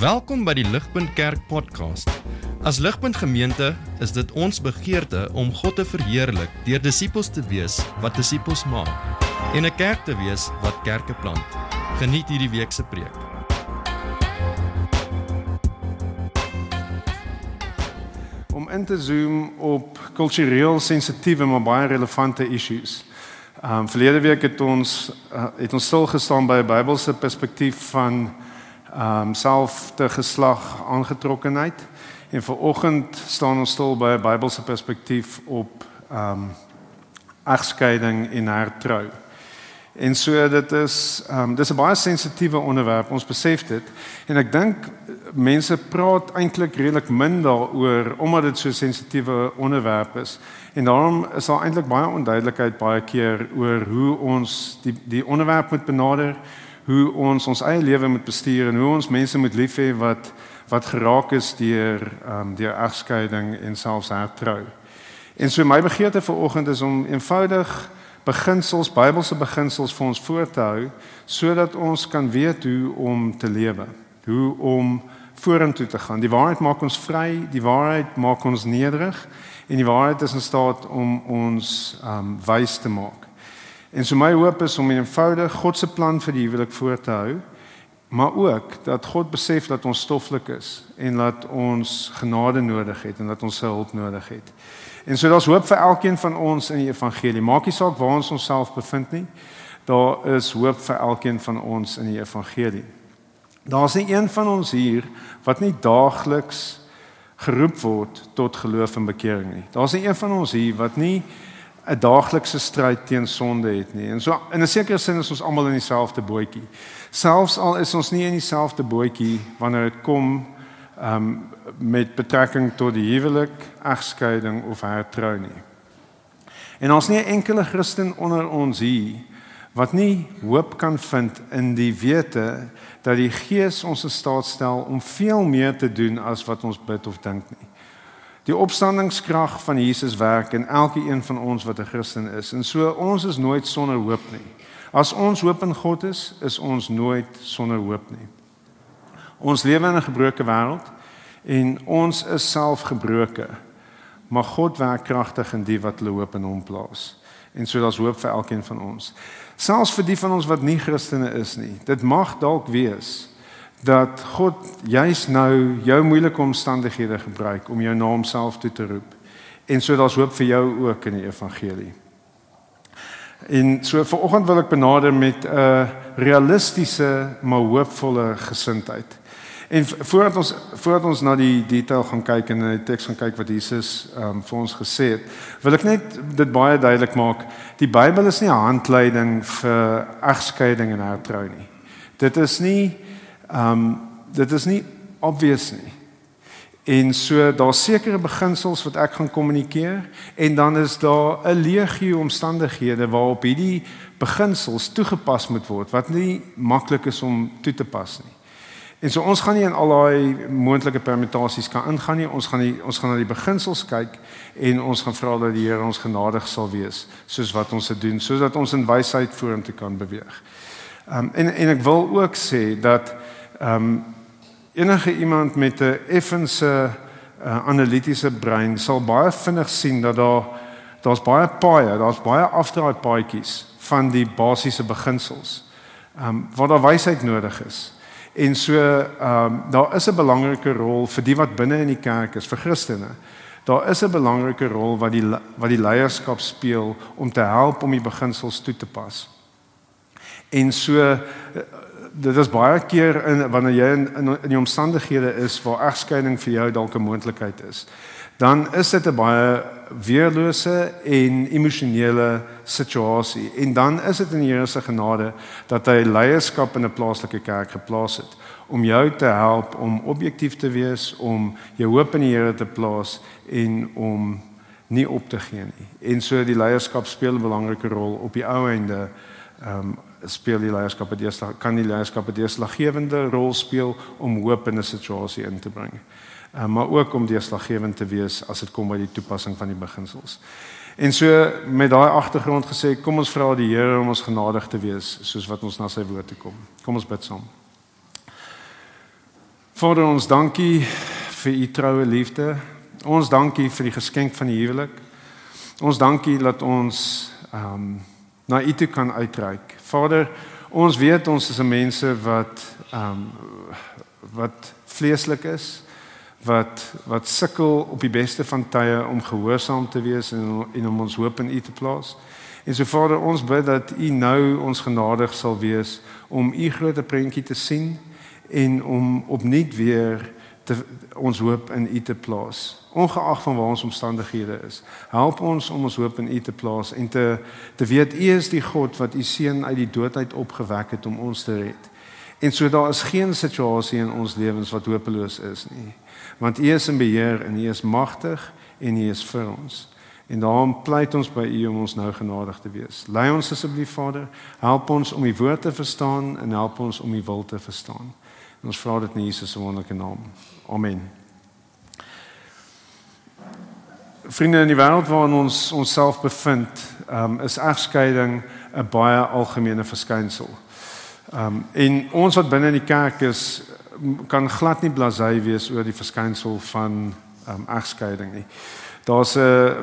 Welkom by die Ligpunt Kerk podcast. As Ligpunt Gemeente is dit ons begeerte om God te verheerlik deur disippels te wees wat disippels maak en 'n kerk te wees wat kerke plant. Geniet hierdie week se preek. Om in te zoom op kultureel sensitiewe maar baie relevante issues. Verlede week het ons stilgestaan by 'n Bybelse perspektief van selfde geslag aangetrokkenheid. En vanoggend staan ons stil by 'n Bybelse perspektief op egskeiding en hertrou. En so dis 'n baie sensitiewe onderwerp, ons besef dit. En ek dink mense praat eintlik redelik min daaroor omdat dit so 'n sensitiewe onderwerp is. En daarom is daar eintlik baie onduidelikheid baie keer oor hoe ons die onderwerp moet benader, hoe ons eie lewe moet bestuur en hoe ons mense moet lief hê wat geraak is deur egskeiding en selfs hertrou. En so my begeerte vanoggend is om eenvoudig beginsels, Bybelse beginsels vir ons voor te hou sodat ons kan weet hoe om te lewe, hoe om vorentoe te gaan. Die waarheid maak ons vry, die waarheid maak ons nederig en die waarheid is in staat om ons wys te maak. En so my hoop is om eenvoudig God se plan vir die huwelik voor te hou, maar ook dat God besef dat ons stoffelik is en dat ons genade nodig het en dat ons sy hulp nodig het. En so daar's hoop vir elkeen van ons in die evangelie. Maak nie saak waar ons onsself bevind nie. Daar is hoop vir elkeen van ons in die evangelie. Daar's nie een van ons hier wat nie daagliks geroep word tot geloof en bekering nie. Daar's nie een van ons hier wat nie 'n daaglikse stryd teen sonde het nie. En so in 'n sekere sin is ons almal in dieselfde bootjie. Selfs al is ons nie in dieselfde bootjie wanneer dit kom met betrekking tot die huwelik, egskeiding of hertrou nie. En ons nie 'n enkele Christen onder ons hier wat nie hoop kan vind in die wete dat die Gees ons in staat stel om veel meer te doen as wat ons bid of dink nie. Die opstandingskrag van Jesus werk in elke een van ons wat 'n Christen is. En so ons is nooit sonder hoop nie. As ons hoop in God is ons nooit sonder hoop nie. Ons lewe in 'n gebroke wêreld en ons is self gebroke. Maar God werk kragtig in die wat hulle hoop in hom plaas. En so daar's hoop vir elkeen van ons. Selfs vir die van ons wat nie Christene is nie. Dit mag dalk wees dat God juis nou jou moeilike omstandighede gebruik om jou na homself toe te roep. En so daar's hoop vir jou ook in die evangelie. En so vanoggend wil ek benader met 'n realistiese maar hoopvolle gesindheid. En voordat ons na die detail gaan kyk en na die teks gaan kyk wat Jesus vir ons gesê het, wil ek net dit baie duidelik maak. Die Bybel is nie 'n handleiding vir egskeiding en hertrou nie. Dit is nie obvious nie. En so daar's sekere beginsels wat ek gaan kommunikeer en dan is daar 'n legio omstandighede waarop hierdie beginsels toegepas moet word wat nie maklik is om toe te pas nie. En so ons gaan nie in al daai moontlike permutasies kan ingaan nie. Ons gaan na die beginsels kyk en ons gaan vra dat die Here ons genadig sal wees soos wat ons dit doen, sodat ons in wysheid vorentoe kan beweeg. En ek wil ook sê dat enige iemand met 'n effense analitiese brein sal baie vinnig sien dat daar's baie paaie, daar's baie afdraaipaadjies van die basiese beginsels waar daar wysheid nodig is. En so daar is 'n belangrike rol vir die wat binne in die kerk is, vir Christene. Daar is 'n belangrike rol wat die leierskap speel om te help om die beginsels toe te pas. En so dit is baie keer wanneer jy in die omstandighede is waar egskeiding vir jou dalk 'n moontlikheid is, dan is dit 'n baie weerlose en emosionele situasie. En dan is dit in die Here se genade dat hy leierskap in 'n plaaslike kerk geplaas het om jou te help om objektief te wees, om jou hoop in die Here te plaas en om nie op te gee nie. En so die leierskap speel 'n belangrike rol op die ou einde. Kan die leierskap 'n deurslaggewende rol speel om hoop in 'n situasie in te bring. Maar ook om deurslaggewend te wees as dit kom by die toepassing van die beginsels. En so met daai agtergrond gesê, kom ons vra die Here om ons genadig te wees soos wat ons na sy woord toe kom. Kom ons bid saam. Vader, ons dankie vir u troue liefde. Ons dankie vir die geskenk van die huwelik. Ons dankie dat ons na u toe kan uitreik. Vader, ons weet ons is 'n mense wat vleeslik is, wat sukkel op die beste van tye om gehoorsaam te wees en om ons hoop in u te plaas. En so Vader, ons bid dat u nou ons genadig sal wees om u groot prentjie te sien en om opnuut weer ons hoop in u te plaas. Ongeag van waar ons omstandighede is. Help ons om ons hoop in u te plaas en te weet u is die God wat u seun uit die dood uit opgewek het om ons te red. En so daar is geen situasie in ons lewens wat hopeloos is nie. Want u is in beheer en u is magtig en u is vir ons. En daarom pleit ons by u om ons nou genadig te wees. Lei ons asseblief Vader, help ons om u woord te verstaan en help ons om u wil te verstaan. En ons vra dit in Jesus se wonderlike naam. Amen. Vriende, in die wêreld waarin ons onsself bevind, is egskeiding 'n baie algemene verskynsel. En ons wat binne in die kerk is, kan glad nie blasé wees oor die verskynsel van egskeiding nie. Daar's 'n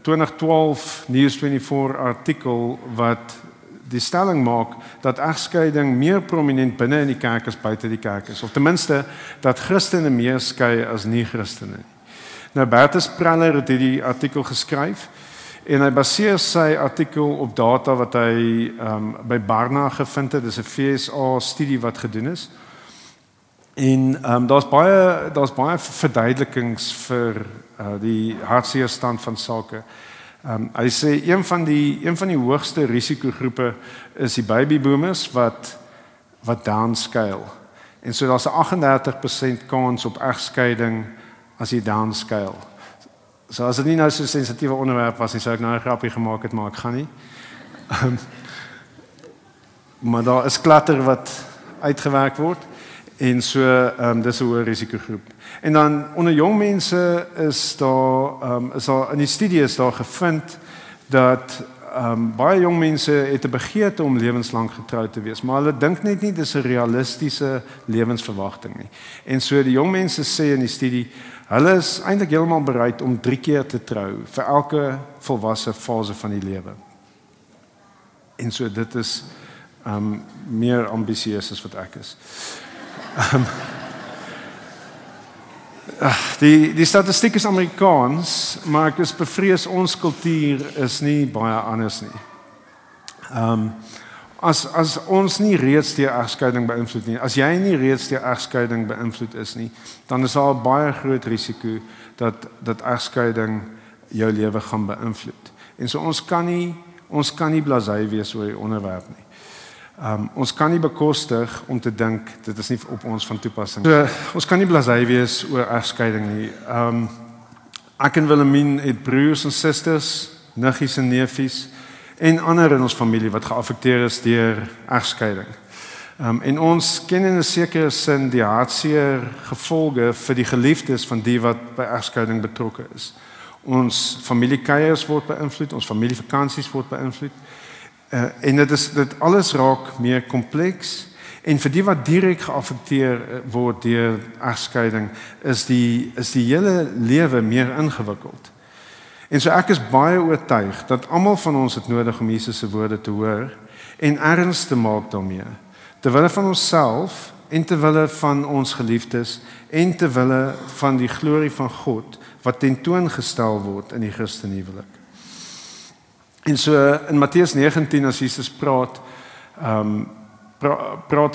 2012 News24 artikel wat die stelling maak dat egskeiding meer prominent binne in die kerk as buite die kerk is, of ten minste dat Christene meer skei as nie-Christene nie. Nou Bertus Preller het hierdie artikel geskryf en hy baseer sy artikel op data wat hy by Barna gevind het. Dis 'n FSA studie wat gedoen is. En daar's baie verduidelikings vir die hartseer stand van sake. Hy sê een van die hoogste risikogroepe is die baby boomers wat downscale. En so daar's 'n 38% kans op egskeiding as jy downscale. So as dit nie nou so 'n sensitiewe onderwerp was nie, sou ek nou 'n grappie gemaak het, maar ek gaan nie. Maar daar is klatter wat uitgewerk word en so dis 'n hoë risikogroep. En dan onder jong mense is daar in die studie is daar gevind dat baie jong mense het 'n begeerte om lewenslang getroud te wees, maar hulle dink net nie dis 'n realistiese lewensverwagting nie. En so die jong mense sê in die studie, hulle is eintlik heeltemal bereid om 3 keer te trou vir elke volwasse fase van die lewe. En so dit is meer ambisieus as wat ek is. Die statistiek is Amerikaans, maar ek is bevrees ons kultuur is nie baie anders nie. As ons nie reeds deur egskeiding beïnvloed nie, as jy nie reeds deur egskeiding beïnvloed is nie, dan is daar 'n baie groot risiko dat egskeiding jou lewe gaan beïnvloed. En so ons kan nie blasé wees oor die onderwerp nie. Ons kan nie bekostig om te dink dit is nie op ons van toepassing. So, ons kan nie blasé wees oor egskeiding nie. Ek en Wilhelmine het broers en susters, niggies en neefies en ander in ons familie wat geaffekteer is deur egskeiding. En ons ken in 'n sekere sin die hartseer gevolge vir die geliefdes van die wat by egskeiding betrokke is. Ons familiekuiers word beïnvloed, ons familievakansies word beïnvloed. En dit alles raak meer kompleks en vir die wat direk geaffekteer word deur egskeiding is die hele lewe meer ingewikkeld. En so ek is baie oortuig dat almal van ons het nodig om Jesus se woorde te hoor en erns te maak daarmee. Terwille van onsself en terwille van ons geliefdes en terwille van die glorie van God wat tentoongestel word in die Christenhuwelik. En so in Matteus 19 as Jesus praat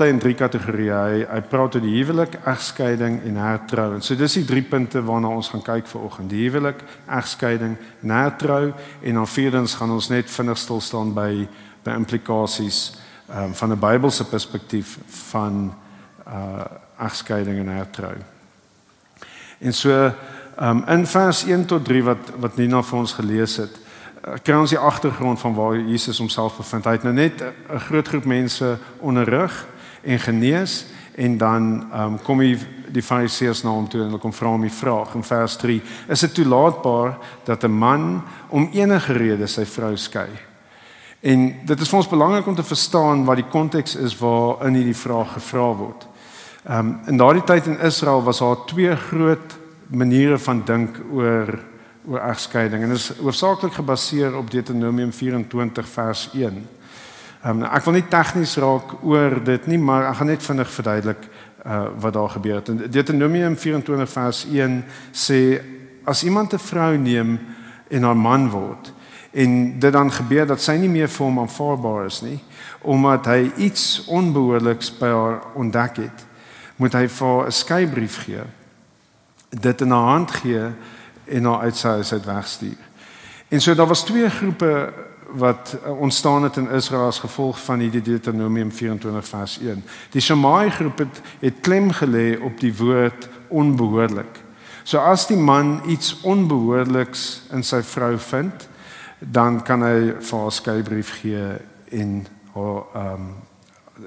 hy in 3 kategorieë. Hy praat oor die huwelik, egskeiding en hertrou. En so dis die 3 punte waarna ons gaan kyk vanoggend. Die huwelik, egskeiding en hertrou en dan vierdens gaan ons net vinnig stil staan by implikasies van 'n Bybelse perspektief van egskeiding en hertrou. En so in vers 1 tot 3 wat Nina vir ons gelees het, kry ons die agtergrond van waar Jesus homself bevind. Hy het nou net 'n groot groep mense onderrig en genees en dan kom die Fariseërs na hom toe en hulle kom vra hom die vraag in vers 3: Is dit toelaatbaar dat 'n man om enige rede sy vrou skei? En dit is vir ons belangrik om te verstaan wat die konteks is waarin hierdie vraag gevra word. In daardie tyd in Israel was daar 2 groot maniere van dink oor egskeiding, en dit is hoofsaaklik gebaseer op Deuteronomium 24 vers 1. Ek wil nie tegnies raak oor dit nie, maar ek gaan net vinnig verduidelik wat daar gebeur het. In Deuteronomium 24 vers 1 sê, as iemand 'n vrou neem en haar man word, en dit dan gebeur dat sy nie meer vir hom aanvaarbaar is nie, omdat hy iets onbehoorliks by haar ontdek het, moet hy vir haar 'n skeibrief gee, dit in haar hand gee en haar uit sy huis uit wegstuur. En so daar was 2 groepe wat ontstaan het in Israel as gevolg van die Deuteronomium 24 vers 1. Die Shammai groep het klem gelê op die woord onbehoorlik. So as die man iets onbehoorliks in sy vrou vind, dan kan hy vir haar skeibrief gee en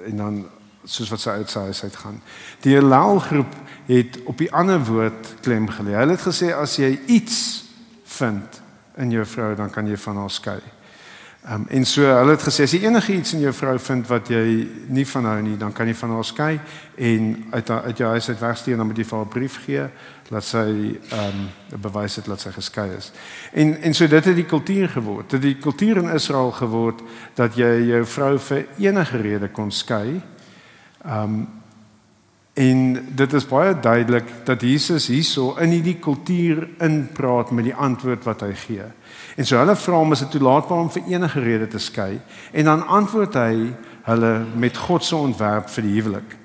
dan soos wat sy uit sy huis uit gaan. Die Hillel groep het op die ander woord klem gelê. Hulle het gesê as jy iets vind in jou vrou, dan kan jy van haar skei. En so hulle het gesê as jy enige iets in jou vrou vind wat jy nie van hou nie, dan kan jy van haar skei en uit jou huis uit wegstuur, dan moet jy vir haar 'n brief gee dat sy bewys het dat sy geskei is. En so dit het die kultuur geword. Dit het die kultuur in Israel geword dat jy jou vrou vir enige rede kon skei. En dit is baie duidelik dat Jesus hierso in hierdie kultuur inpraat met die antwoord wat hy gee. En so hulle vra hom, is dit toelaatbaar om vir enige rede te skei? En dan antwoord hy hulle met God se ontwerp vir die huwelik.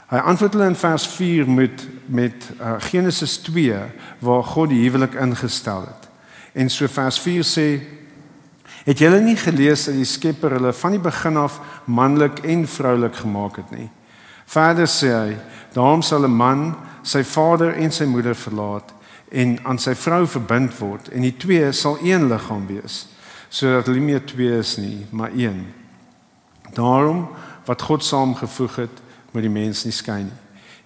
Hy antwoord hulle in vers 4 met Genesis 2, waar God die huwelik ingestel het. En so vers 4 sê, het julle nie gelees dat die Skepper hulle van die begin af manlik en vroulik gemaak het nie? Verder sê hy, daarom sal 'n man sy vader en sy moeder verlaat en aan sy vrou verbind word, en die 2 sal een liggaam wees, sodat hulle nie meer 2 is nie, maar 1. Daarom, wat God saamgevoeg het, moet die mens nie skei nie.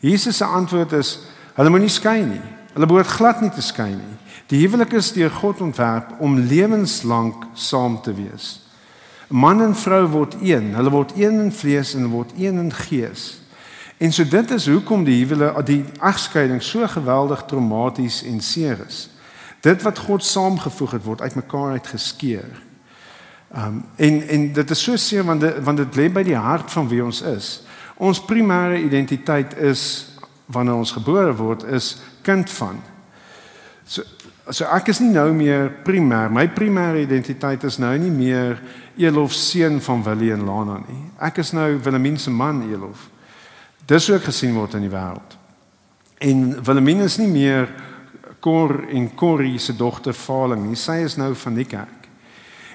Jesus se antwoord is, hulle moet nie skei nie. Hulle behoort glad nie te skei nie. Die huwelik is deur God ontwerp om lewenslank saam te wees. Man en vrou word 1. Hulle word 1 in vlees en word 1 in gees. En so dit is hoekom die egskeiding so geweldig traumaties en seer is. Dit wat God saamgevoeg het, word uitmekaar uitgeskeur. En dit is so seer want dit lê by die hart van wie ons is. Ons primêre identiteit is, wanneer ons gebore word, is kind van. So ek is nie nou meer primêr. My primêre identiteit is nou nie meer Elof seun van Willie en Lana nie. Ek is nou Wilhelmine se man Elof. Dis hoe ek gesien word in die wêreld. En Wilhelmine is nie meer Cor en Corrie se dogter Valing nie. Sy is nou van die kerk.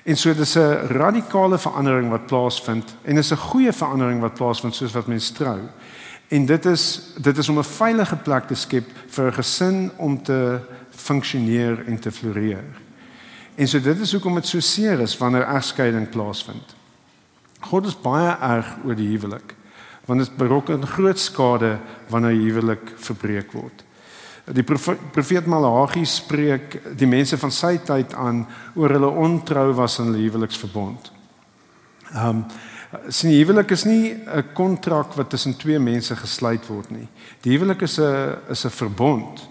En so dis 'n radikale verandering wat plaasvind en is 'n goeie verandering wat plaasvind soos wat mens trou. En dit is om 'n veilige plek te skep vir 'n gesin om te funksioneer en te floreer. En so dit is hoekom dit so seer is wanneer egskeiding plaasvind. God is baie erg oor die huwelik, want dit berokken groot skade wanneer die huwelik verbreek word. Die profeet Maleagi spreek die mense van sy tyd aan oor hulle ontrou was in hulle huweliksverbond. Sien, die huwelik is nie 'n kontrak wat tussen 2 mense gesluit word nie. Die huwelik is 'n verbond.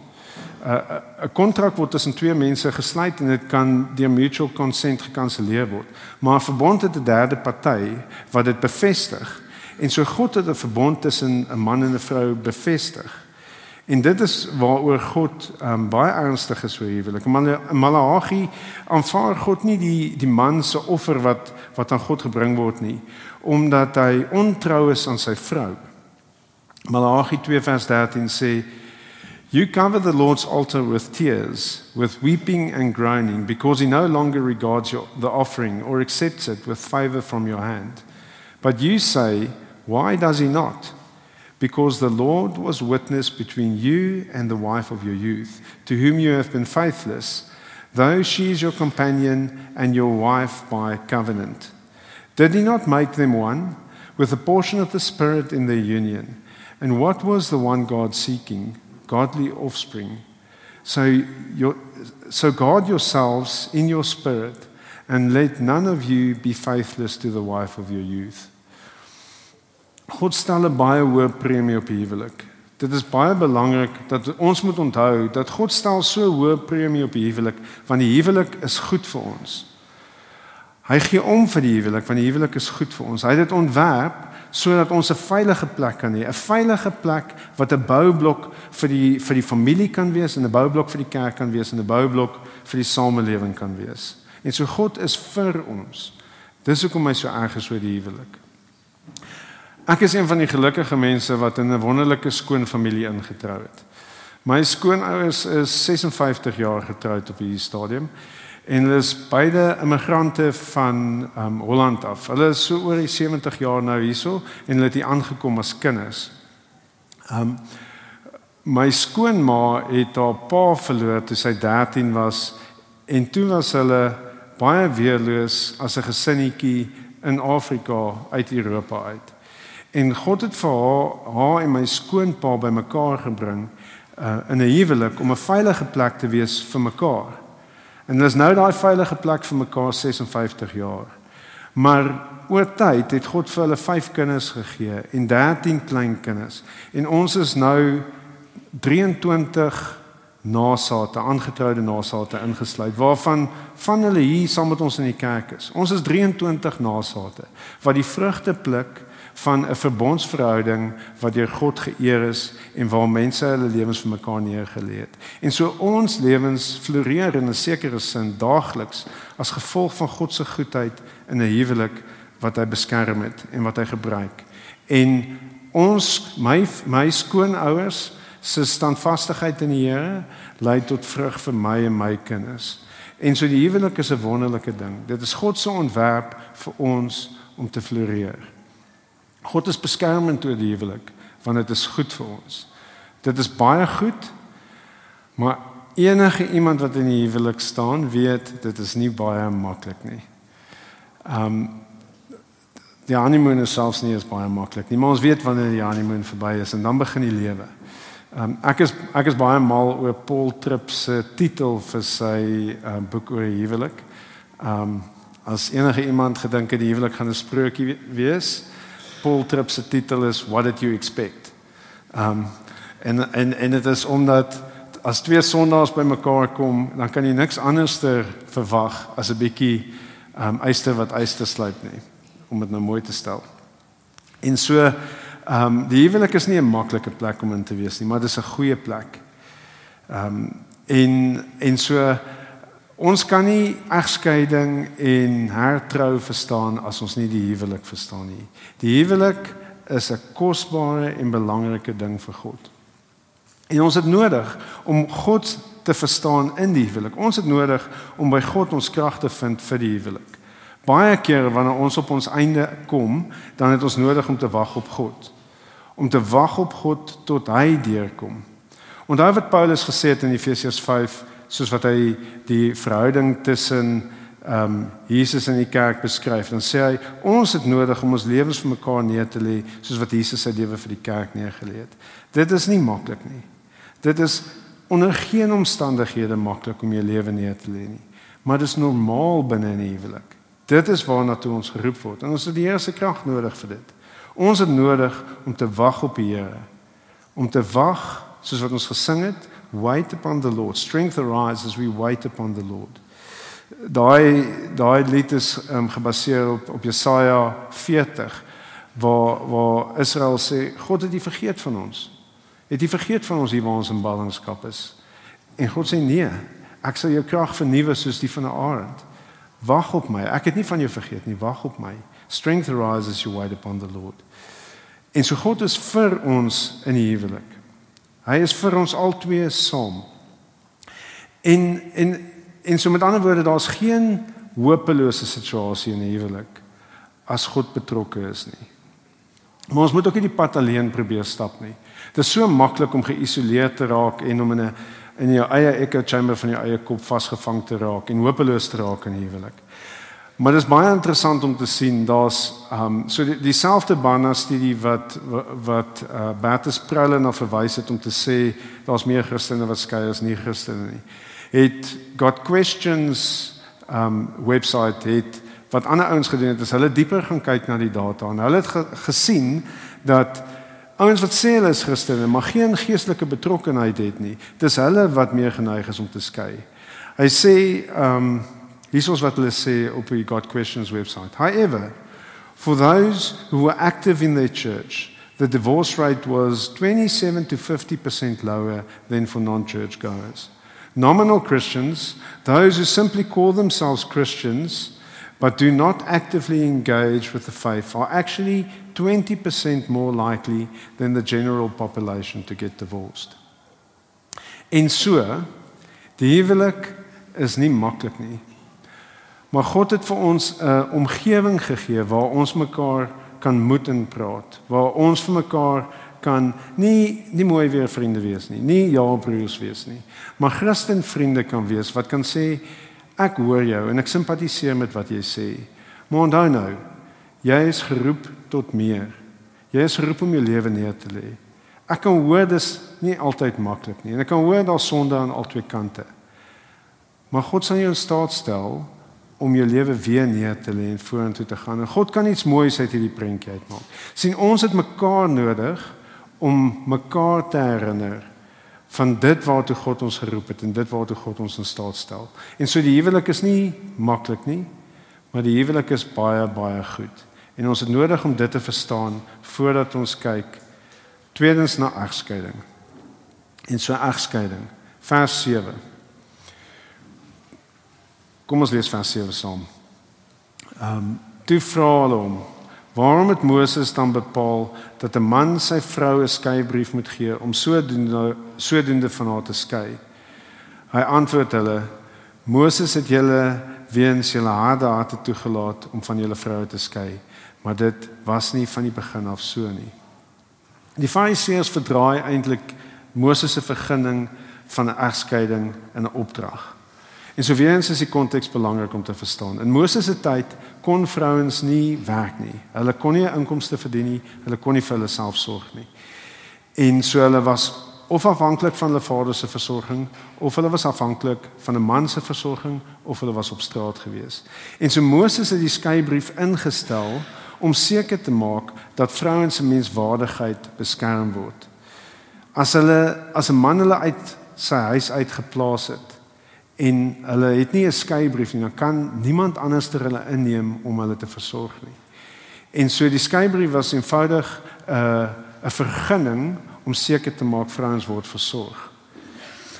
'n Kontrak word tussen 2 mense gesluit en dit kan deur mutual consent gekanselleer word. Maar 'n verbond het 'n derde party wat dit bevestig. En so God het 'n verbond tussen 'n man en 'n vrou bevestig. En dit is waaroor God baie ernstig is oor huwelik. Maleagi aanvaar God nie die man se offer wat aan God gebring word nie, omdat hy ontrou is aan sy vrou. Maleagi 2 vers 13 sê, "You cover the Lord's altar with tears, with weeping and groaning, because he no longer regards the offering or accepts it with favor from your hand. But you say, why does he not? Because the Lord was witness between you and the wife of your youth, to whom you have been faithless, though she is your companion and your wife by covenant. Did he not make them one, with a portion of the Spirit in their union? And what was the one God seeking? Godly offspring. So guard yourselves in your spirit, and let none of you be faithless to the wife of your youth." God stel 'n baie hoë premie op die huwelik. Dit is baie belangrik dat ons moet onthou dat God stel so hoë premie op die huwelik, want die huwelik is goed vir ons. Hy gee om vir die huwelik, want die huwelik is goed vir ons. Hy het dit ontwerp sodat ons 'n veilige plek kan hê, 'n veilige plek wat 'n boublok vir die familie kan wees en 'n boublok vir die kerk kan wees en 'n boublok vir die samelewing kan wees. En so God is vir ons. Dis hoekom hy so erg is oor die huwelik. Ek is een van die gelukkige mense wat in 'n wonderlike skoon familie ingetrou het. My skoonouers is 56 jaar getroud op hierdie stadium en hulle is beide immigrante van Holland af. Hulle is so oor die 70 jaar nou hierso en hulle het hier aangekom as kinders. My skoonma het haar pa verloor toe sy 13 was en toe was hulle baie weerloos as 'n gesinnetjie in Afrika uit Europa uit. En God het vir haar en my skoonpa bymekaar gebring in 'n huwelik om 'n veilige plek te wees vir mekaar. En dis nou daai veilige plek vir mekaar 56 jaar. Maar oor tyd het God vir hulle 5 kinders gegee en 13 kleinkinders. En ons is nou 23 nasate, aangetroude nasate ingesluit, waarvan van hulle hier saam met ons in die kerk is. Ons is 23 nasate wat die vrugte pluk van 'n verbondsverhouding wat deur God geëer is en waar mense hulle lewens vir mekaar neergelê het. En so ons lewens floreer in 'n sekere sin daagliks as gevolg van God se goedheid in 'n huwelik wat hy beskerm het en wat hy gebruik. En my skoonouers se standvastigheid in die Here lei tot vrug vir my en my kinders. En so die huwelik is 'n wonderlike ding. Dit is God se ontwerp vir ons om te floreer. God is beskermend oor die huwelik, want dit is goed vir ons. Dit is baie goed, maar enige iemand wat in die huwelik staan, weet dit is nie baie maklik nie. Die honeymoon is selfs nie eens baie maklik nie, maar ons weet wanneer die honeymoon verby is en dan begin die lewe. Ek is baie mal oor Paul Tripp se titel vir sy boek oor die huwelik. As enige iemand gedink het die huwelik gaan 'n sprokie wees, Paul Tripp se titel is What Did You Expect? En dit is omdat as 2 sondaars bymekaar kom, dan kan jy niks anderster verwag as 'n bietjie yster wat yster sluip nie, om dit nou mooi te stel. En so die huwelik is nie 'n maklike plek om in te wees nie, maar dit is 'n goeie plek. En so ons kan nie egskeiding en hertrou verstaan as ons nie die huwelik verstaan nie. Die huwelik is 'n kosbare en belangrike ding vir God. En ons het nodig om God te verstaan in die huwelik. Ons het nodig om by God ons krag te vind vir die huwelik. Baie kere wanneer ons op ons einde kom, dan het ons nodig om te wag op God. Om te wag op God tot hy deurkom. Onthou wat Paulus gesê het in Efesiërs 5, soos wat hy die verhouding tussen Jesus en die kerk beskryf. Dan sê hy, ons het nodig om ons lewens vir mekaar neer te lê, soos wat Jesus sy lewe vir die kerk neergelê het. Dit is nie maklik nie. Dit is onder geen omstandighede maklik om jou lewe neer te lê nie. Maar dit is normaal binne 'n huwelik. Dit is waarna toe ons geroep word. En ons het die Here se krag nodig vir dit. Ons het nodig om te wag op die Here. Om te wag, soos wat ons gesing het, wait upon the Lord. Strength arises as we wait upon the Lord. Daai lied is gebaseer op Jesaja 40, waar Israel sê, God het nie vergeet van ons. Het nie vergeet van ons hier waar ons in ballingskap is. En God sê, nee, ek sal jou krag vernuwe soos die van 'n arend. Wag op my, ek het nie van jou vergeet nie, wag op my. Strength arises as you wait upon the Lord. En so God is vir ons in die huwelik. Hy is vir ons albei saam. En so met ander woorde, daar's geen hopelose situasie in 'n huwelik as God betrokke is nie. Maar ons moet ook nie die pad alleen probeer stap nie. Dit is so maklik om geïsoleerd te raak en om in jou eie echo chamber van jou eie kop vasgevang te raak en hopeloos te raak in 'n huwelik. Maar dit is baie interessant om te sien, daar's so dieselfde Barna-studie wat Bertus Prulle na verwys het om te sê daar's meer Christene wat skei as nie Christene nie. Het Got Questions website het wat ander ouens gedoen het, is hulle dieper gaan kyk na die data en hulle het gesien dat ouens wat sê hulle is Christene, maar geen geestelike betrokkenheid het nie, dis hulle wat meer geneig is om te skei. Hy sê, hier's ons wat hulle sê op die God Questions website. However, for those who were active in their church, the divorce rate was 27 to 50% lower than for non-church goers. Nominal Christians, those who simply call themselves Christians, but do not actively engage with the faith, are actually 20% more likely than the general population to get divorced. En so, die huwelik is nie maklik nie. Maar God het vir ons 'n omgewing gegee waar ons mekaar kan moed in praat, waar ons vir mekaar kan nie mooi weer vriende wees nie ja-broers wees nie, maar Christen vriende kan wees wat kan sê, ek hoor jou en ek simpatiseer met wat jy sê, maar onthou nou, jy is geroep tot meer, jy is geroep om jou lewe neer te lê. Ek kan hoor dis nie altyd maklik nie, en ek kan hoor daar sonde aan al twee kante, maar God sal jou in staat stel om jou lewe weer neer te lê en vorentoe te gaan. En God kan iets moois uit hierdie prentjie uitmaak. Sien, ons het mekaar nodig om mekaar te herinner van dit waartoe God ons geroep het en dit waartoe God ons in staat stel. En so die huwelik is nie maklik nie, maar die huwelik is baie, baie goed. En ons het nodig om dit te verstaan voordat ons kyk tweedens na egskeiding. En so egskeiding, vers 7. Kom ons lees vers 7 saam. Toe vra hulle hom, waarom het Moses dan bepaal dat 'n man sy vrou 'n skeibrief moet gee om sodoende van haar te skei? Hy antwoord hulle, Moses het julle weens julle harde harte toegelaat om van julle vroue te skei, maar dit was nie van die begin af so nie. Die Fariseërs verdraai eintlik Moses se vergunning van 'n egskeiding in 'n opdrag. En so weer eens is die konteks belangrik om te verstaan. In Moses se tyd kon vrouens nie werk nie. Hulle kon nie 'n inkomste verdien nie, hulle kon nie vir hulle self sorg nie. En so hulle was of afhanklik van hulle vader se versorging, of hulle was afhanklik van 'n man se versorging, of hulle was op straat gewees. En so Moses het die skeibrief ingestel om seker te maak dat vrouens se menswaardigheid beskerm word. As 'n man hulle uit sy huis uitgeplaas het, en hulle het nie 'n skeibrief nie, dan kan niemand anders hulle inneem om hulle te versorg nie. En so die skeibrief was eenvoudig 'n vergunning om seker te maak vrouens word versorg.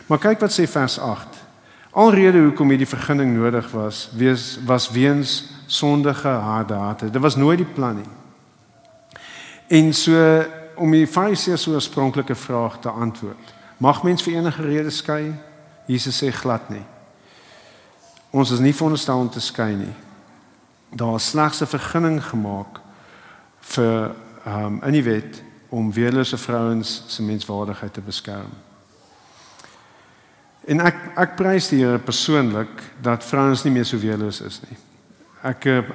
Maar kyk wat sê vers 8. Alrede hoekom hierdie vergunning nodig was weens sondige harde harte. Dit was nooit die plan nie. En so om die Fariseërs so 'n oorspronklike vraag te antwoord. Mag mens vir enige rede skei? Jesus sê glad nie. Ons is nie veronderstel om te skei nie. Daar is slegs 'n vergunning gemaak vir in die wet om weerlose vrouens se menswaardigheid te beskerm. En ek prys die Here persoonlik dat vrouens nie meer so weerloos is nie.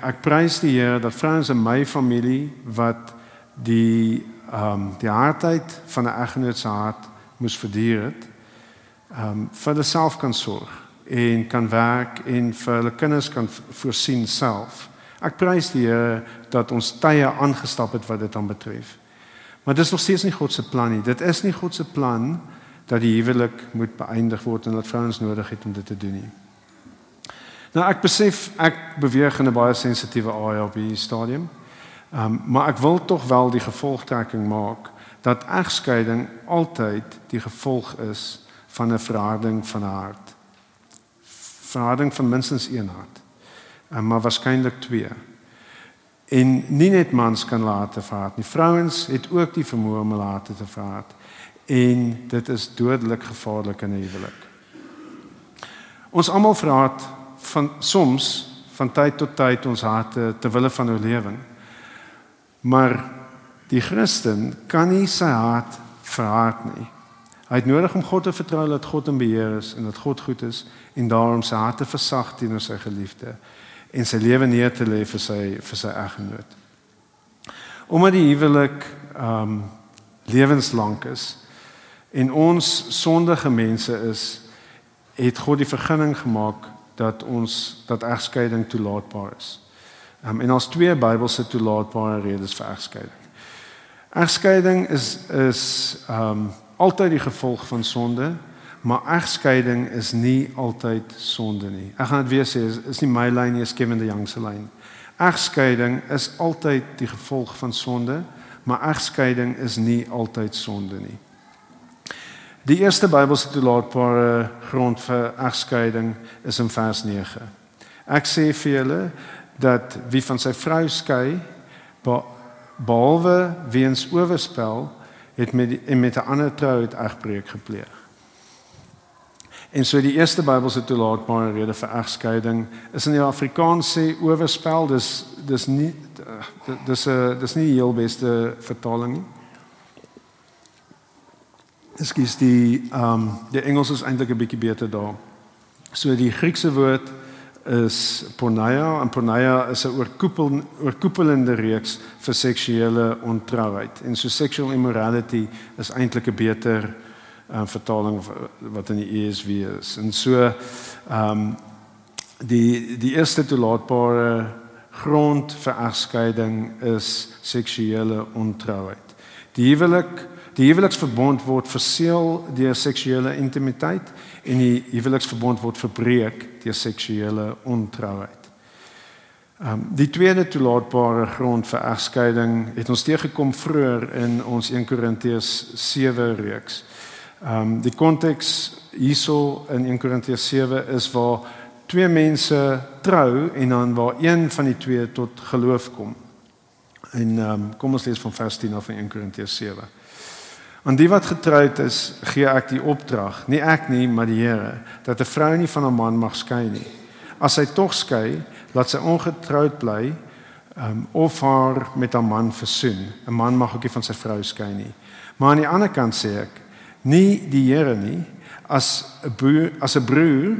Ek prys die Here dat vrouens in my familie wat die hardheid van 'n eggenoot se hart moes verduur het, vir hulle self kan sorg en kan werk en vir hulle kinders kan voorsien self. Ek prys die Here dat ons tye aangestap het wat dit dan betref. Maar dit is nog steeds nie God se plan nie. Dit is nie God se plan dat die huwelik moet beëindig word en dat vrouens nodig het om dit te doen nie. Nou ek besef ek beweeg in 'n baie sensitiewe area op hierdie stadium. Maar ek wil tog wel die gevolgtrekking maak dat egskeiding altyd die gevolg is van 'n verharding van 'n hart. Verharding van minstens een hart. Maar waarskynlik twee. En nie net mans kan harte verhard nie. Vrouens het ook die vermoë om hulle harte te verhard. En dit is dodelik gevaarlik in 'n huwelik. Ons almal verhard soms van tyd tot tyd ons harte ter wille van oorlewing. Maar die Christen kan nie sy hart verhard nie. Hy het nodig om God te vertrou dat God in beheer is en dat God goed is en daarom sy hart te versag teenoor sy geliefde en sy lewe neer te lê vir sy eggenoot. Omdat die huwelik lewenslank is en ons sondige mense is, het God die vergunning gemaak dat egskeiding toelaatbaar is. En ons twee Bybelse toelaatbare redes vir egskeiding. Egskeiding is altyd die gevolg van sonde, maar egskeiding is nie altyd sonde nie. Ek gaan dit weer sê, is nie my lyn nie, is Kevin de Jong se lyn. Egskeiding is altyd die gevolg van sonde, maar egskeiding is nie altyd sonde nie. Die eerste Bybelse toelaatbare grond vir egskeiding is in vers 9. Ek sê vir julle dat wie van sy vrou skei, behalwe weens oorspel, het met 'n ander trou het egbreek gepleeg. En so die eerste Bybelse toelaatbare rede vir egskeiding is in die Afrikaans sê oorspel, dis nie die heel beste vertaling nie. Ekskuus, die Engels is eintlik 'n bietjie beter daar. So die Griekse woord is porneia, en porneia is 'n oorkoepelende reeks vir seksuele ontrouheid. En so sexual immorality is eintlik 'n beter vertaling wat in die ESV is. En so die eerste toelaatbare grond vir egskeiding is seksuele ontrouheid. Die huweliksverbond word verseël deur seksuele intimiteit en die huweliksverbond word verbreek deur seksuele ontrouheid. Die tweede toelaatbare grond vir egskeiding het ons teëgekom vroeër in ons 1 Korintiërs 7 reeks. Die konteks hierso in 1 Korintiërs 7 is waar twee mense trou en dan waar een van die twee tot geloof kom. En kom ons lees van vers 10 af in 1 Korintiërs 7. Aan die wat getroud is, gee ek die opdrag, nie ek nie, maar die Here, dat 'n vrou nie van 'n man mag skei nie. As sy tog skei, laat sy ongetroud bly of haar met haar man versoen. 'n Man mag ook nie van sy vrou skei nie. Maar aan die ander kant sê ek, nie die Here nie, as 'n broer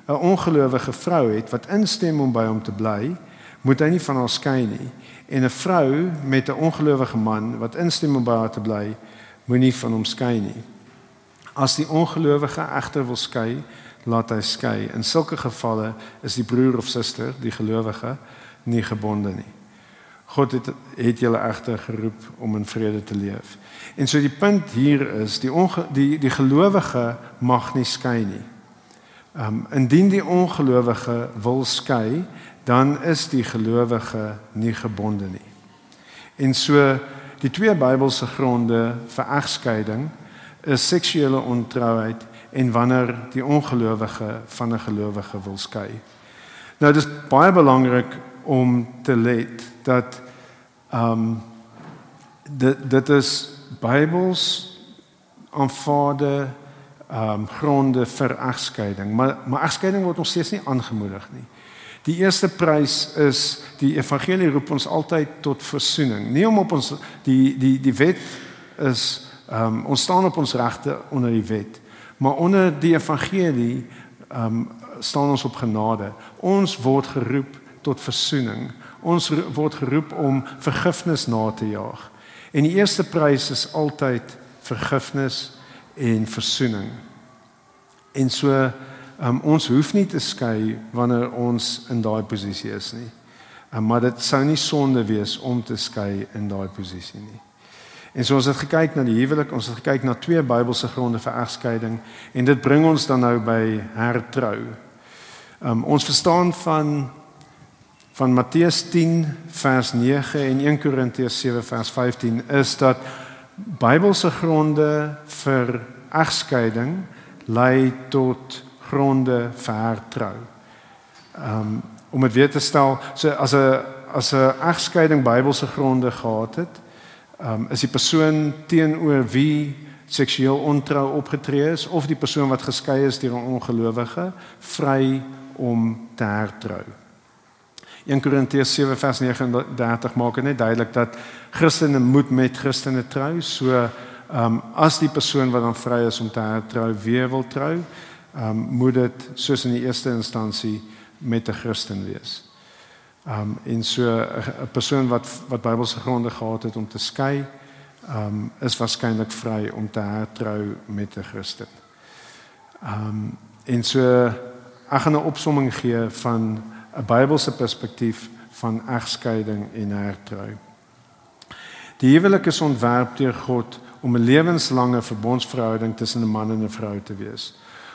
'n ongelowige vrou het wat instem om by hom te bly, moet hy nie van haar skei nie. En 'n vrou met 'n ongelowige man wat instem om by haar te bly, moenie van hom skei nie. As die ongelowige egter wil skei, laat hy skei. In sulke gevalle is die broer of suster, die gelowige, nie gebonde nie. God het julle egter geroep om in vrede te leef. En so die punt hier is, die gelowige mag nie skei nie. Indien die ongelowige wil skei, dan is die gelowige nie gebonde nie. En so die twee Bybelse gronde vir egskeiding is seksuele ontrouheid en wanneer die ongelowige van 'n gelowige wil skei. Nou dis baie belangrik om te let dat dit is Bybels aanvaarde gronde vir egskeiding, maar egskeiding word nog steeds nie aangemoedig nie. Die eerste prys is die evangelie roep ons altyd tot versoening. Nie om op ons die wet is ons staan op ons regte onder die wet, maar onder die evangelie staan ons op genade. Ons word geroep tot versoening. Ons word geroep om vergifnis na te jaag. En die eerste prys is altyd vergifnis en versoening. En so ons hoef nie te skei wanneer ons in daai posisie is nie. Maar dit sou nie sonde wees om te skei in daai posisie nie. En so ons het gekyk na die huwelik, ons het gekyk na twee Bybelse gronde vir egskeiding en dit bring ons dan nou by hertrou. Ons verstaan van Matteus 10 vers 9 en 1 Korintiërs 7 vers 15 is dat Bybelse gronde vir egskeiding lei tot gronde vir hertrou. Om dit weer te stel, so as 'n egskeiding Bybelse gronde gehad het, is die persoon teenoor wie seksueel ontrou opgetree is of die persoon wat geskei is deur 'n ongelowige vry om te hertrou. 1 Korintiërs 7 vers 39 maak net duidelik dat Christene moet met Christene trou. So as die persoon wat dan vry is om te hertrou weer wil trou, moet dit soos in die eerste instansie met 'n Christen wees. En so 'n persoon wat Bybelse gronde gehad het om te skei, is waarskynlik vry om te hertrou met 'n Christen. En so ek gaan 'n opsomming gee van 'n Bybelse perspektief van egskeiding en hertrou. Die huwelik is ontwerp deur God om 'n lewenslange verbondsverhouding tussen 'n man en 'n vrou te wees.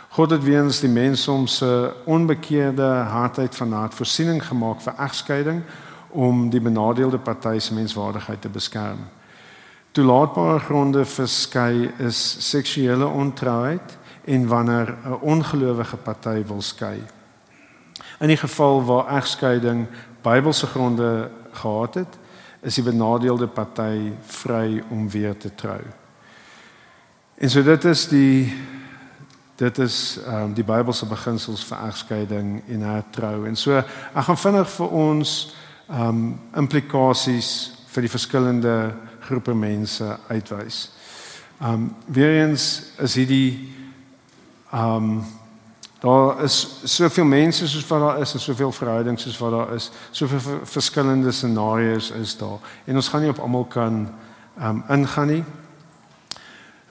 God het weens die mensdom se onbekeerde hardheid van hart voorsiening gemaak vir egskeiding om die benadeelde party se menswaardigheid te beskerm. Toelaatbare gronde vir skei is seksuele ontrouheid en wanneer 'n ongelowige party wil skei. In die geval waar egskeiding Bybelse gronde gehad het, is die benadeelde party vry om weer te trou. En so dit is die Bybelse beginsels vir egskeiding en hertrou. En so ek gaan vinnig vir ons implikasies vir die verskillende groepe mense uitwys. Weer eens is hierdie daar is soveel mense soos wat daar is en soveel verhoudings soos wat daar is, soveel verskillende scenario's is daar. En ons gaan nie op almal kan ingaan nie.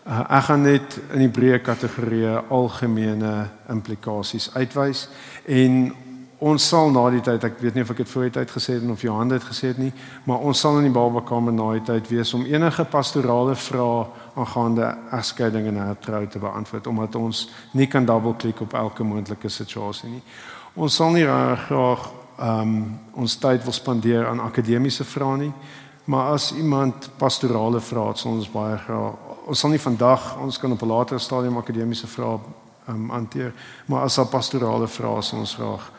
Ek gaan net in die breë kategorieë algemene implikasies uitwys en ons sal na die tyd, ek weet nie of ek dit voor die tyd gesê het of Johan dit gesê het nie, maar ons sal in die Babakamer na die tyd wees om enige pastorale vrae aangaande egskeiding en hertrou te beantwoord, omdat ons nie kan dubbelklik op elke moontlike situasie nie. Ons sal nie graag ons tyd wil spandeer aan akademiese vrae nie, maar as iemand pastorale vrae het, sal ons baie graag, ons sal nie vandag, ons kan op 'n later stadium akademiese vrae hanteer, maar as daar pastorale vrae sal ons graag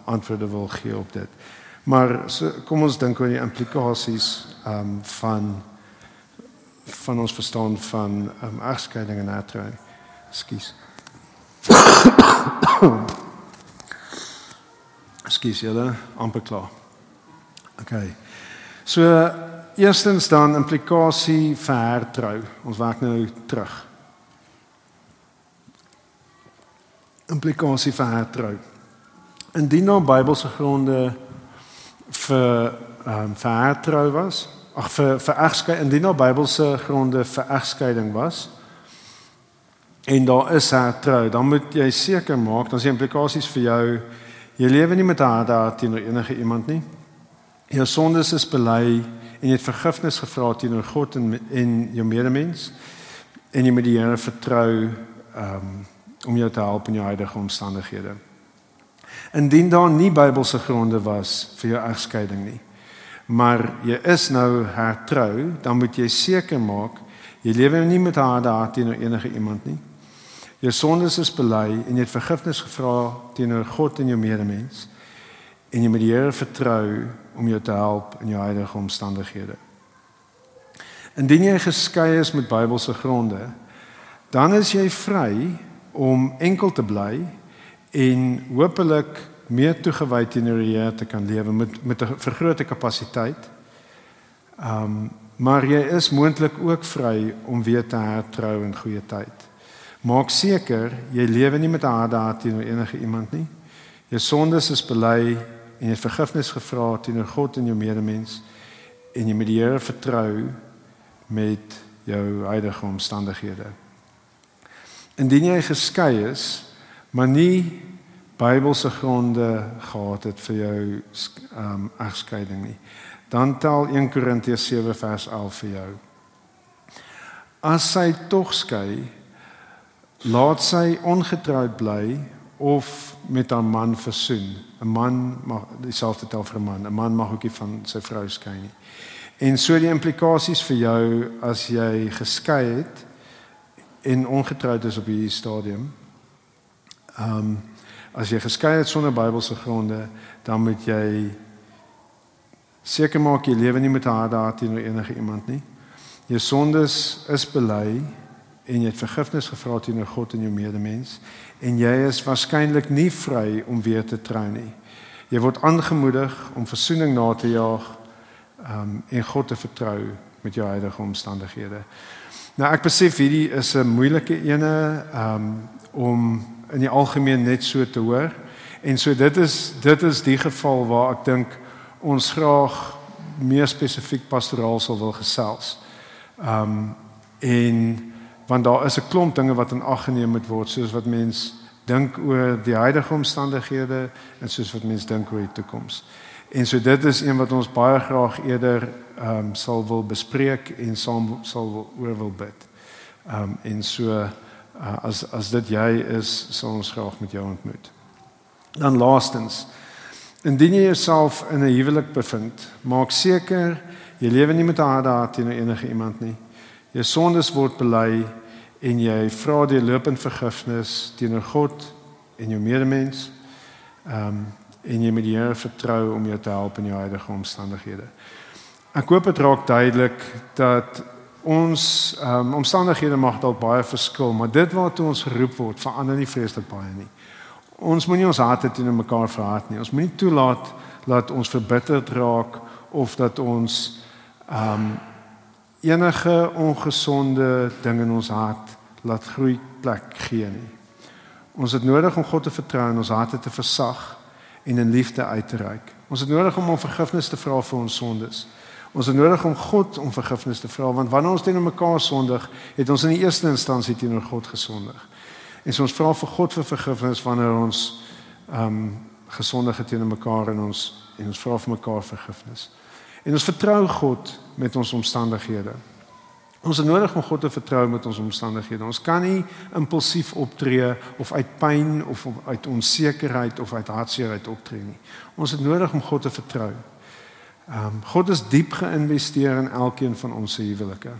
antwoorde wil gee op dit. Maar so, kom ons dink oor die implikasies van ons verstaan van egskeiding en hertrou. Ekskuus. Ekskuus julle, amper klaar. Okay. So eerstens dan implikasie vir hertrou. Ons werk nou terug. Implikasie vir hertrou. Indien daar Bybelse gronde vir hertrou was, vir egskeiding, indien daar Bybelse gronde vir egskeiding was en daar is hertrou, dan moet jy seker maak, dan is die implikasies vir jou, jy lewe nie met 'n harde hart teenoor enige iemand nie. Jou sondes is bely en jy het vergifnis gevra teenoor God en jou medemens en jy moet die Here vertrou om jou te help in jou huidige omstandighede. Indien daar nie Bybelse gronde was vir jou egskeiding nie, maar jy is nou hertrou, dan moet jy seker maak, jy lewe nie met 'n harde hart teenoor enige iemand nie. Jou sondes is bely en jy het vergifnis gevra teenoor God en jou medemens en jy moet die Here vertrou om jou te help in jou huidige omstandighede. Indien jy geskei is met Bybelse gronde, dan is jy vry om enkel te bly en hopelik meer toegewy teenoor die Here te kan lewe met 'n vergrote kapasiteit. Maar jy is moontlik ook vry om weer te hertrou in goeie tyd. Maak seker jy lewe nie met 'n harde hart teenoor enige iemand nie. Jou sondes is bely en jy het vergifnis gevra teenoor God en jou medemens en jy moet die Here vertrou met jou huidige omstandighede. Indien jy geskei is, maar nie Bybelse gronde gehad het vir jou egskeiding nie, dan tel 1 Korintiërs 7 vers 11 vir jou. As sy tog skei, laat sy ongetroud bly of met haar man versoen. 'n Man mag dieselfde tel vir 'n man. 'n Man mag ook nie van sy vrou skei nie. En so die implikasies vir jou as jy geskei het en ongetroud is op hierdie stadium. As jy geskei het sonder Bybelse gronde, dan moet jy seker maak jy lewe nie met 'n harde hart teenoor enige iemand nie. Jou sondes is bely en jy het vergifnis gevra teenoor God en jou medemens en jy is waarskynlik nie vry om weer te trou nie. Jy word aangemoedig om versoening na te jaag en God te vertrou met jou huidige omstandighede. Nou ek besef hierdie is 'n moeilike ene om in die algemeen net so te hoor. En so dit is die geval waar ek dink ons graag meer spesifiek pastoraal sal wil gesels. En want daar is 'n klomp dinge wat in ag geneem moet word, soos wat mens dink oor die huidige omstandighede en soos wat mens dink oor die toekoms. En so dit is een wat ons baie graag eerder sal wil bespreek en saam sal oor wil bid. En so as dit jy is, sal ons graag met jou ontmoet. Dan laastens, indien jy jouself in 'n huwelik bevind, maak seker jy lewe nie met 'n harde hart teenoor enige iemand nie. Jou sondes word bely en jy vra deurlopend vergifnis teenoor God en jou medemens. En jy moet die Here vertrou om jou te help in jou huidige omstandighede. Ek hoop dit raak duidelik dat ons omstandighede mag dalk baie verskil, maar dit waartoe ons geroep word, verander nie vreeslik baie nie. Ons moenie ons harte teenoor mekaar verhard nie. Ons moenie toelaat dat ons verbitterd raak of dat ons enige ongesonde ding in ons hart laat groei plek gee nie. Ons het nodig om God te vertrou en ons harte te versag en in liefde uit te reik. Ons het nodig om vergifnis te vra vir ons sondes. Ons het nodig om God om vergifnis te vra, want wanneer ons teenoor mekaar sondig, het ons in die eerste instansie teenoor God gesondig. En so ons vra vir God vir vergifnis wanneer ons gesondig het teenoor mekaar en ons vra vir mekaar vergifnis. En ons vertrou God met ons omstandighede. Ons het nodig om God te vertrou met ons omstandighede. Ons kan nie impulsief optree of uit pyn of uit onsekerheid of uit hartseerheid optree nie. Ons het nodig om God te vertrou. God is diep geïnvesteer in elkeen van ons huwelike.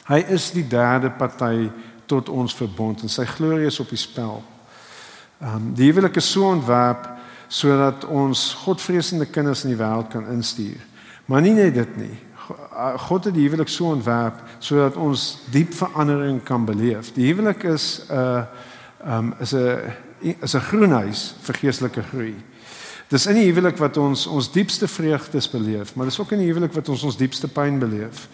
Hy is die derde party tot ons verbond en sy glorie is op die spel. Die huwelik is so ontwerp sodat ons godvreesende kinders in die wêreld kan instuur. Maar nie net dit nie. God het die huwelik so ontwerp sodat ons diep verandering kan beleef. Die huwelik is 'n groenhuis vir geestelike groei. Dis in die huwelik wat ons diepste vreugdes beleef, maar dis ook in die huwelik wat ons diepste pyn beleef.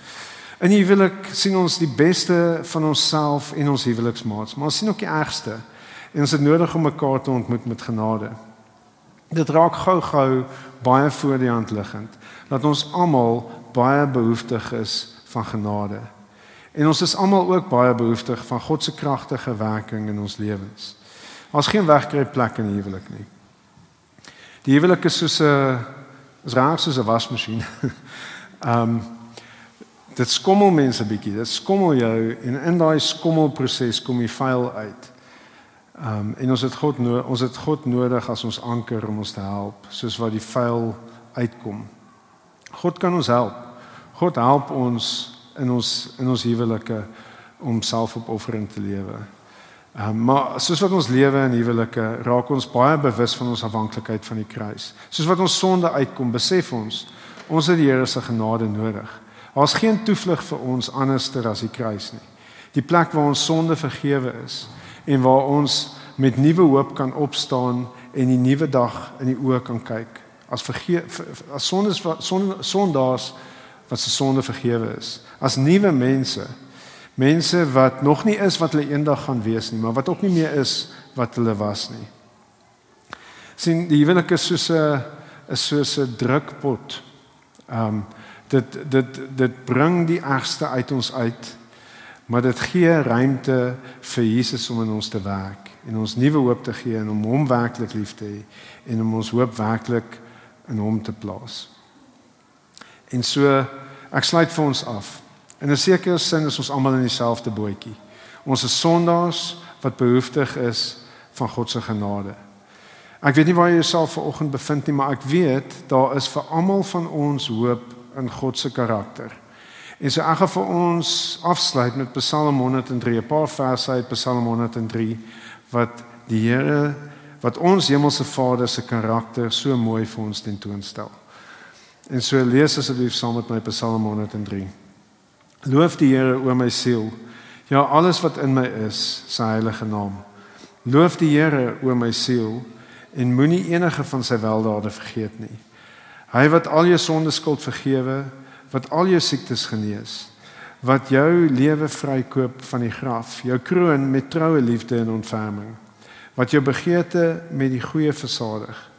In die huwelik sien ons die beste van onsself en ons huweliksmaats, maar ons sien ook die ergste. En ons het nodig om mekaar te ontmoet met genade. Dit raak gou baie voor die hand liggend, dat ons almal baie behoeftig is van genade. En ons is almal ook baie behoeftig van God se kragtige werking in ons lewens. Daar's geen wegkruipplek in die huwelik nie. Die huwelik is soos 'n wasmasjien. Dit skommel mense bietjie, dit skommel jou en in daai skommelproses kom die vuil uit. En ons het God nodig as ons anker om ons te help, soos wat die vuil uitkom. God kan ons help. God help ons in ons huwelike om selfopoffering te lewe. Maar soos wat ons lewe in huwelike, raak ons baie bewus van ons afhanklikheid van die kruis. Soos wat ons sonde uitkom, besef ons het die Here se genade nodig. Daar's geen toevlug vir ons anderster as die kruis nie. Die plek waar ons sonde vergewe is en waar ons met nuwe hoop kan opstaan en die nuwe dag in die oë kan kyk. As sondaars wat se sonde vergewe is. As nuwe mense wat nog nie is wat hulle eendag gaan wees nie, maar wat ook nie meer is wat hulle was nie. Sien, die huwelik is soos 'n drukpot. Dit bring die ergste uit ons uit, maar dit gee ruimte vir Jesus om in ons te werk en ons nuwe hoop te gee en om hom werklik lief te hê en om ons hoop werklik in hom te plaas. En so, ek sluit vir ons af. In 'n sekere sin is ons almal in dieselfde bootjie. Ons is sondaars wat behoeftig is van God se genade. Ek weet nie waar jy jouself vanoggend bevind nie, maar ek weet daar is vir almal van ons hoop in God se karakter. En so ek gaan vir ons afsluit met Psalm 103, 'n paar verse uit Psalm 103 wat ons hemelse Vader se karakter so mooi vir ons tentoonstel. En so lees asseblief saam met my Psalm 103. Loof die Here, o my siel, ja alles wat in my is, sy heilige naam. Loof die Here, o my siel, en moenie enige van sy weldade vergeet nie. Hy wat al jou sondeskuld vergewe, wat al jou siektes genees, wat jou lewe vrykoop van die graf, jou kroon met troue liefde en ontferming, wat jou begeerte met die goeie versadig,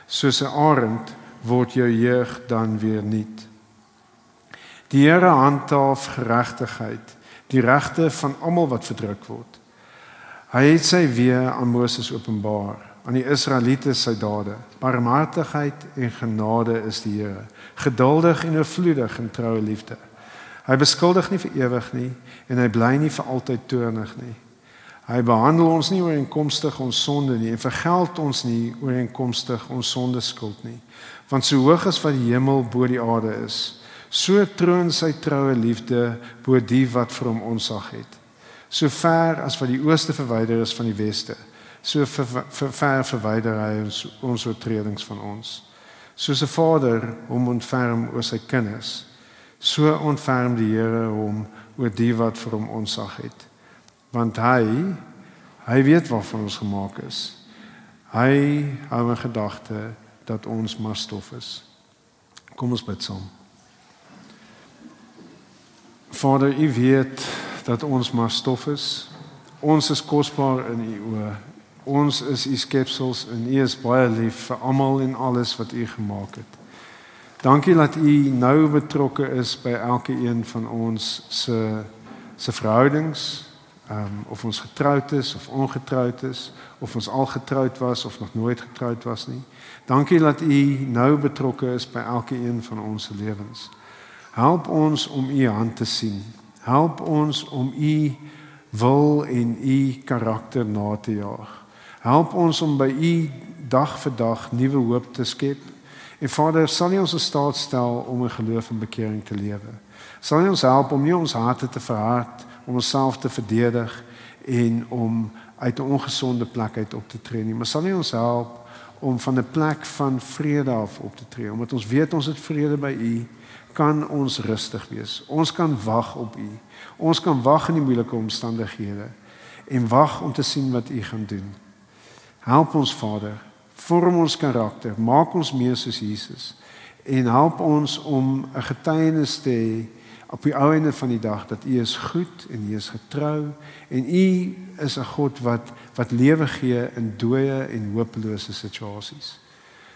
soos 'n arend word jou jeug dan weer nuut. Die Here handhaaf geregtigheid, die regte van almal wat verdruk word. Hy het sy weë aan Moses openbaar, aan die Israeliete sy dade. Barmhartigheid en genade is die Here, geduldig en oorvloedig in troue liefde. Hy beskuldig nie vir ewig nie en hy bly nie vir altyd toornig nie. Hy behandel ons nie ooreenkomstig ons sonde nie en vergeld ons nie ooreenkomstig ons sondeskuld nie. Want so hoog as wat die hemel bo die aarde is, so troon sy troue liefde bo die wat vir hom ontzag het. So ver as wat die ooste verwyder is van die weste, so ver verwyder hy ons oortredings van ons. Soos 'n vader hom ontferm oor sy kinders, so ontferm die Here hom oor die wat vir hom ontzag het. Want hy weet waarvan ons gemaak is. Hy hou in gedagte dat ons maar stof is. Kom ons bid saam. Vader, U weet dat ons maar stof is. Ons is kosbaar in U oë. Ons is U skepsels en U is baie lief vir almal en alles wat U gemaak het. Dankie dat U nou betrokke is by elke een van ons se verhoudings, of ons getroud is of ongetroud is, of ons al getroud was of nog nooit getroud was nie. Dankie dat U nou betrokke is by elke een van ons se lewens. Help ons om U hand te sien. Help ons om U wil en U karakter na te jaag. Help ons om by U dag vir dag nuwe hoop te skep. En Vader, sal U ons in staat stel om in geloof en bekering te lewe. Sal U ons help om nie ons harte te verhard, om onsself te verdedig en om uit 'n ongesonde plek uit op te tree nie. Maar sal U ons help om van 'n plek van vrede af op te tree. Omdat ons weet ons het vrede by U, kan ons rustig wees. Ons kan wag op U. Ons kan wag in die moeilike omstandighede en wag om te sien wat U gaan doen. Help ons, Vader, vorm ons karakter, maak ons meer soos Jesus en help ons om 'n getuienis te hê op die ou einde van die dag dat U is goed en U is getrou en U is 'n God wat lewe gee in dooie en hopelose situasies.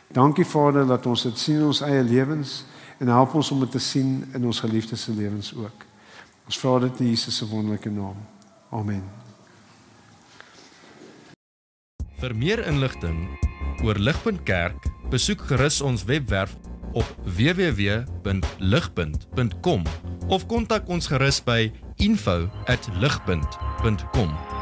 Dankie, Vader, dat ons dit sien in ons eie lewens en help ons om dit te sien in ons geliefdes se lewens ook. Ons vra dit in Jesus se wonderlike naam. Amen. Vir meer inligting oor Ligpunt Kerk, besoek gerus ons webwerf op www.ligpunt.com of kontak ons gerus by info@ligpunt.com.